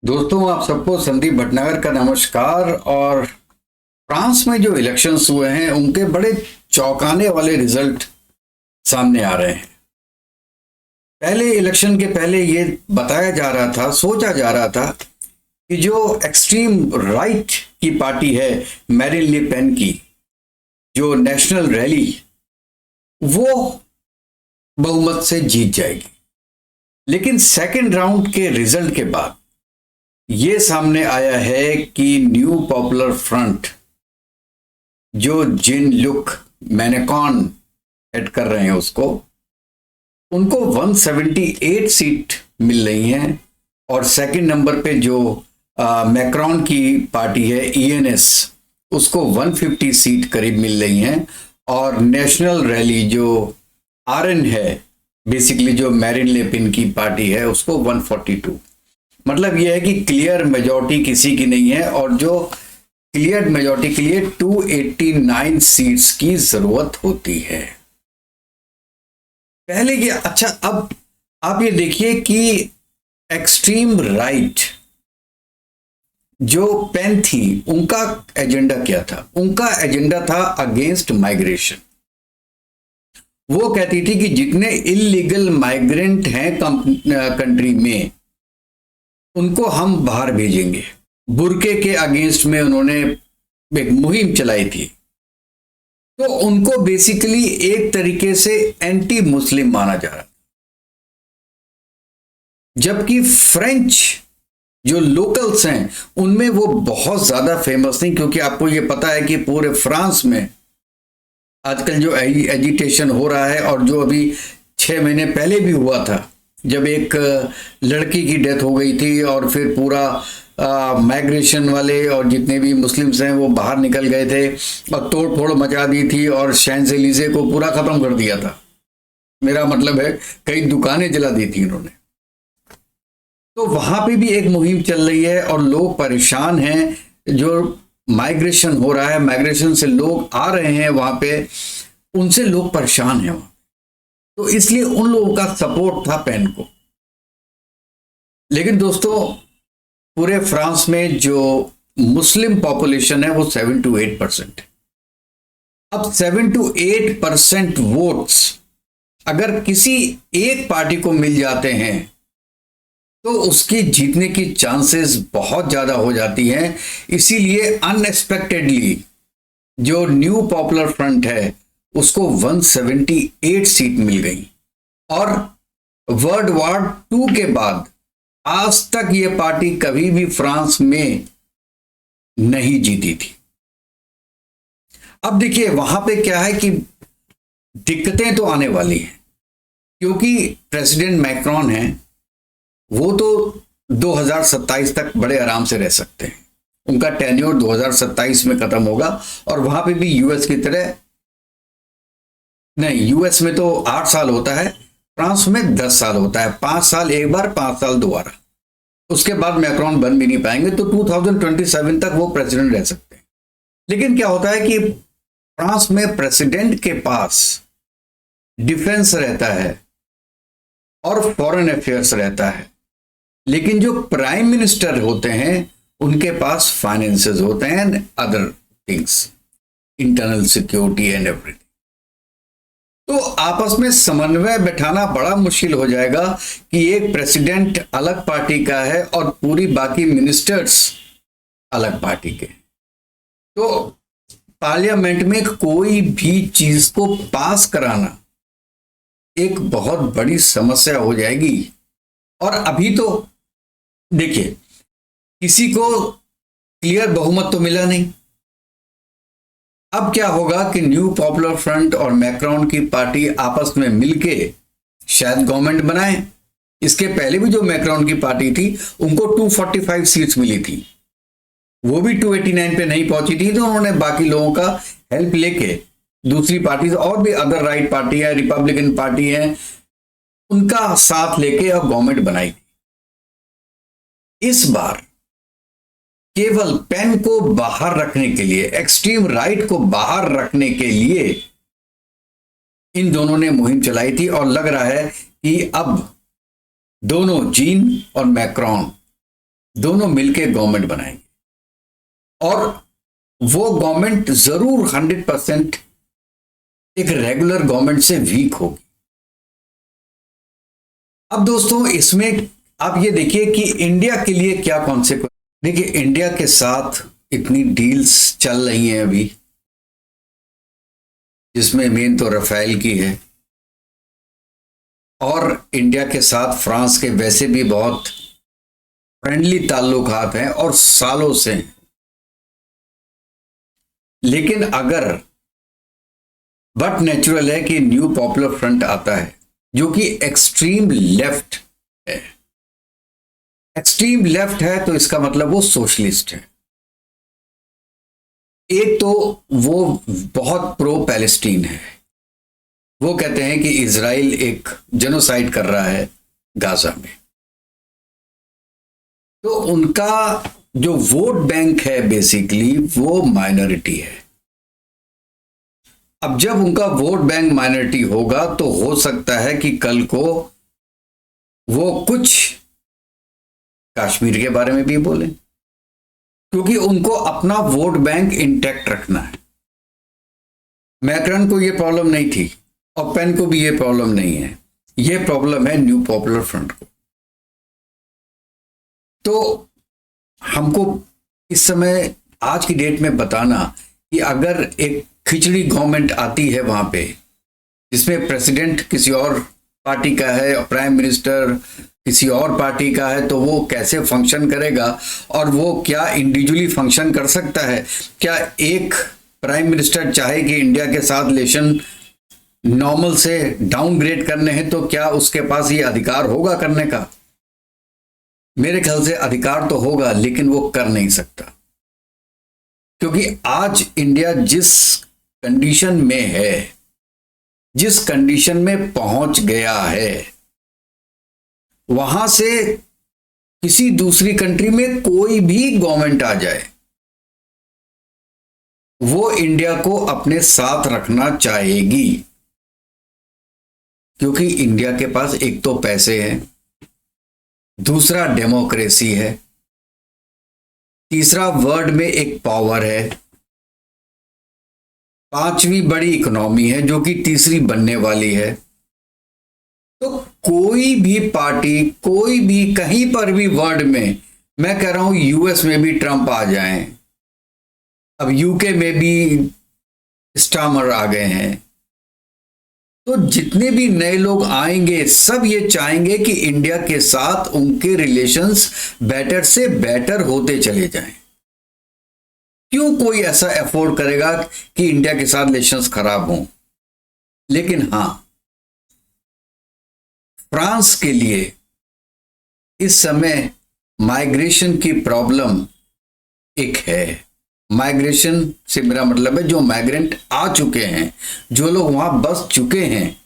दोस्तों, आप सबको संदीप भटनागर का नमस्कार। और फ्रांस में जो इलेक्शंस हुए हैं उनके बड़े चौंकाने वाले रिजल्ट सामने आ रहे हैं। पहले इलेक्शन के पहले ये बताया जा रहा था, सोचा जा रहा था कि जो एक्सट्रीम राइट की पार्टी है मैरिन ले पेन की, जो नेशनल रैली, वो बहुमत से जीत जाएगी। लेकिन सेकेंड राउंड के रिजल्ट के बाद ये सामने आया है कि न्यू पॉपुलर फ्रंट, जो जिन लुक मैनेकॉन हेड कर रहे हैं उनको 178 सीट मिल रही हैं। और सेकंड नंबर पे जो मैक्रोन की पार्टी है ईएनएस, उसको 150 सीट करीब मिल रही हैं। और नेशनल रैली जो आरएन है, बेसिकली जो मैरिन ले पेन की पार्टी है, उसको 142। मतलब यह है कि क्लियर मेजॉरिटी किसी की नहीं है, और जो क्लियर मेजॉरिटी के लिए 289 सीट्स की जरूरत होती है। पहले ये अच्छा, अब आप ये देखिए कि एक्सट्रीम राइट जो पेन थी, उनका एजेंडा क्या था? उनका एजेंडा था अगेंस्ट माइग्रेशन। वो कहती थी कि जितने इलीगल माइग्रेंट हैं कंट्री में, उनको हम बाहर भेजेंगे। बुरके के अगेंस्ट में उन्होंने एक मुहिम चलाई थी। तो उनको बेसिकली एक तरीके से एंटी मुस्लिम माना जा रहा था। जबकि फ्रेंच जो लोकल्स हैं उनमें वो बहुत ज्यादा फेमस नहीं, क्योंकि आपको ये पता है कि पूरे फ्रांस में आजकल जो एजिटेशन हो रहा है, और जो अभी 6 महीने पहले भी हुआ था, जब एक लड़की की डेथ हो गई थी और फिर पूरा माइग्रेशन वाले और जितने भी मुस्लिम्स हैं वो बाहर निकल गए थे और तोड़ फोड़ मचा दी थी और शैंज़ेलिज़े को पूरा खत्म कर दिया था। मेरा मतलब है कई दुकानें जला दी थी इन्होंने। तो वहां पे भी एक मुहिम चल रही है और लोग परेशान हैं। जो माइग्रेशन हो रहा है, माइग्रेशन से लोग आ रहे हैं वहां पे, उनसे लोग परेशान हैं वहां। तो इसलिए उन लोगों का सपोर्ट था पेन को। लेकिन दोस्तों, पूरे फ्रांस में जो मुस्लिम पॉपुलेशन है वो 7 to 8% है। अब 7 to 8% वोट्स अगर किसी एक पार्टी को मिल जाते हैं तो उसकी जीतने की चांसेस बहुत ज्यादा हो जाती हैं। इसीलिए अनएक्सपेक्टेडली जो न्यू पॉपुलर फ्रंट है उसको 178 सीट मिल गई। और वर्ल्ड वॉर 2 के बाद आज तक ये पार्टी कभी भी फ्रांस में नहीं जीती थी। अब देखिए वहां पे क्या है कि दिक्कतें तो आने वाली हैं, क्योंकि प्रेसिडेंट मैक्रोन है, वो तो 2027 तक बड़े आराम से रह सकते हैं। उनका टेन्योर 2027 में खत्म होगा। और वहां पे भी यूएस की तरह नहीं, यूएस में तो 8 साल होता है, फ्रांस में 10 साल होता है। 5 साल एक बार, 5 साल दोबारा। उसके बाद मैक्रोन बन भी नहीं पाएंगे, तो 2027 तक वो प्रेसिडेंट रह सकते हैं। लेकिन क्या होता है कि फ्रांस में प्रेसिडेंट के पास डिफेंस रहता है और फॉरेन अफेयर्स रहता है, लेकिन जो प्राइम मिनिस्टर होते हैं उनके पास फाइनेंसेस होते हैं, other things, internal security and everything. तो आपस में समन्वय बैठाना बड़ा मुश्किल हो जाएगा कि एक प्रेसिडेंट अलग पार्टी का है और पूरी बाकी मिनिस्टर्स अलग पार्टी के। तो पार्लियामेंट में कोई भी चीज को पास कराना एक बहुत बड़ी समस्या हो जाएगी। और अभी तो देखिए, किसी को क्लियर बहुमत तो मिला नहीं। अब क्या होगा कि न्यू पॉपुलर फ्रंट और मैक्रोन की पार्टी आपस में मिलके शायद गवर्नमेंट बनाए। इसके पहले भी जो मैक्रोन की पार्टी थी उनको 245 सीट्स मिली थी, वो भी 289 पे नहीं पहुंची थी। तो उन्होंने बाकी लोगों का हेल्प लेके दूसरी पार्टी और भी अदर राइट पार्टी है, रिपब्लिकन पार्टी है, उनका साथ लेके अब गवर्नमेंट बनाई। इस बार केवल पेन को बाहर रखने के लिए, एक्सट्रीम राइट को बाहर रखने के लिए इन दोनों ने मुहिम चलाई थी। और लग रहा है कि अब दोनों जीन और मैक्रोन दोनों मिलके गवर्नमेंट बनाएंगे और वो गवर्नमेंट जरूर 100% एक रेगुलर गवर्नमेंट से वीक होगी। अब दोस्तों इसमें आप ये देखिए कि इंडिया के लिए क्या कॉन्सिक्वेंस। देखिए इंडिया के साथ इतनी डील्स चल रही हैं अभी, जिसमें मेन तो राफेल की है, और इंडिया के साथ फ्रांस के वैसे भी बहुत फ्रेंडली ताल्लुकात हैं और सालों से हैं। लेकिन अगर बट नेचुरल है कि न्यू पॉपुलर फ्रंट आता है जो कि एक्सट्रीम लेफ्ट है। एक्सट्रीम लेफ्ट है तो इसका मतलब वो सोशलिस्ट है। एक तो वो बहुत प्रो पैलेस्टीन है, वो कहते हैं कि इजराइल एक जेनोसाइड कर रहा है गाजा में। तो उनका जो वोट बैंक है बेसिकली वो माइनॉरिटी है। अब जब उनका वोट बैंक माइनॉरिटी होगा तो हो सकता है कि कल को वो कुछ कश्मीर के बारे में भी बोलें, क्योंकि उनको अपना वोट बैंक इंटैक्ट रखना है। मैक्रॉन को ये प्रॉब्लम नहीं थी और पेन को भी ये प्रॉब्लम नहीं है, ये प्रॉब्लम है न्यू पॉपुलर फ्रंट को। तो हमको इस समय आज की डेट में बताना कि अगर एक खिचड़ी गवर्नमेंट आती है वहां पे, जिसमें प्रेसिडेंट किसी और पार्टी का है और प्राइम मिनिस्टर किसी और पार्टी का है, तो वो कैसे फंक्शन करेगा और वो क्या इंडिविजुअली फंक्शन कर सकता है? क्या एक प्राइम मिनिस्टर चाहे कि इंडिया के साथ रिलेशन नॉर्मल से डाउनग्रेड करने हैं, तो क्या उसके पास ये अधिकार होगा करने का? मेरे ख्याल से अधिकार तो होगा, लेकिन वो कर नहीं सकता, क्योंकि आज इंडिया जिस कंडीशन में है, जिस कंडीशन में पहुंच गया है, वहां से किसी दूसरी कंट्री में कोई भी गवर्नमेंट आ जाए, वो इंडिया को अपने साथ रखना चाहेगी, क्योंकि इंडिया के पास एक तो पैसे हैं, दूसरा डेमोक्रेसी है, तीसरा वर्ल्ड में एक पावर है, पांचवी बड़ी इकोनॉमी है जो कि तीसरी बनने वाली है। तो कोई भी पार्टी, कोई भी कहीं पर भी वर्ल्ड में, मैं कह रहा हूं यूएस में भी ट्रंप आ जाएं, अब यूके में भी स्टामर आ गए हैं, तो जितने भी नए लोग आएंगे सब ये चाहेंगे कि इंडिया के साथ उनके रिलेशंस बेटर से बेटर होते चले जाएं। क्यों कोई ऐसा अफोर्ड करेगा कि इंडिया के साथ रिलेशंस खराब हों? लेकिन हां, फ्रांस के लिए इस समय माइग्रेशन की प्रॉब्लम एक है। माइग्रेशन से मेरा मतलब है जो माइग्रेंट आ चुके हैं, जो लोग वहां बस चुके हैं,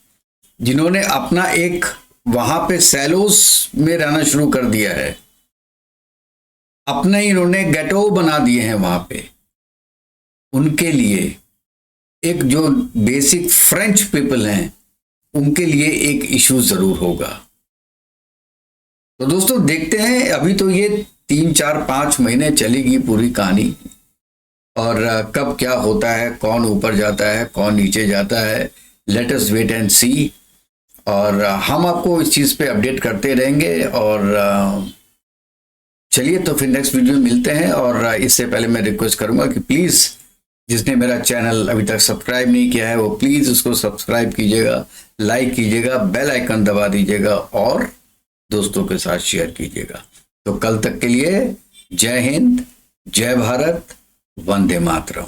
जिन्होंने अपना एक वहां पे सैलोस में रहना शुरू कर दिया है, अपने इन्होंने गेटो बना दिए हैं वहां पे, उनके लिए एक जो बेसिक फ्रेंच पीपल हैं उनके लिए एक इशू जरूर होगा। तो दोस्तों देखते हैं, अभी तो ये 3, 4, 5 महीने चलेगी पूरी कहानी, और कब क्या होता है, कौन ऊपर जाता है, कौन नीचे जाता है, लेट अस वेट एंड सी। और हम आपको इस चीज़ पे अपडेट करते रहेंगे। और चलिए तो फिर नेक्स्ट वीडियो में मिलते हैं। और इससे पहले मैं रिक्वेस्ट करूंगा कि प्लीज़ जिसने मेरा चैनल अभी तक सब्सक्राइब नहीं किया है वो प्लीज़ उसको सब्सक्राइब कीजिएगा, लाइक कीजिएगा, बेल आइकन दबा दीजिएगा और दोस्तों के साथ शेयर कीजिएगा। तो कल तक के लिए जय हिंद, जय भारत, वंदे मातरम।